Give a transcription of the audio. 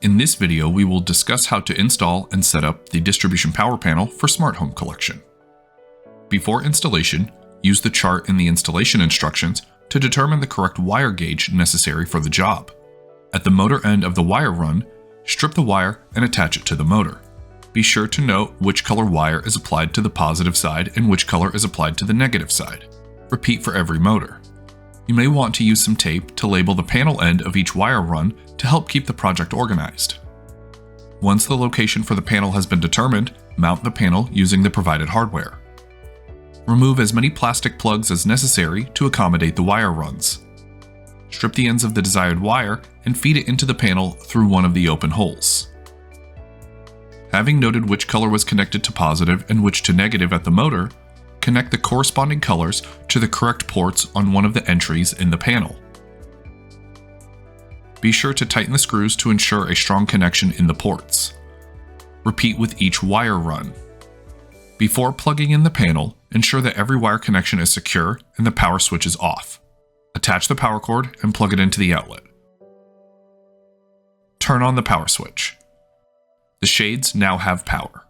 In this video, we will discuss how to install and set up the distribution power panel for Smart Home Collection. Before installation, use the chart in the installation instructions to determine the correct wire gauge necessary for the job. At the motor end of the wire run, strip the wire and attach it to the motor. Be sure to note which color wire is applied to the positive side and which color is applied to the negative side. Repeat for every motor. You may want to use some tape to label the panel end of each wire run to help keep the project organized. Once the location for the panel has been determined, mount the panel using the provided hardware. Remove as many plastic plugs as necessary to accommodate the wire runs. Strip the ends of the desired wire and feed it into the panel through one of the open holes. Having noted which color was connected to positive and which to negative at the motor, connect the corresponding colors to the correct ports on one of the entries in the panel. Be sure to tighten the screws to ensure a strong connection in the ports. Repeat with each wire run. Before plugging in the panel, ensure that every wire connection is secure and the power switch is off. Attach the power cord and plug it into the outlet. Turn on the power switch. The shades now have power.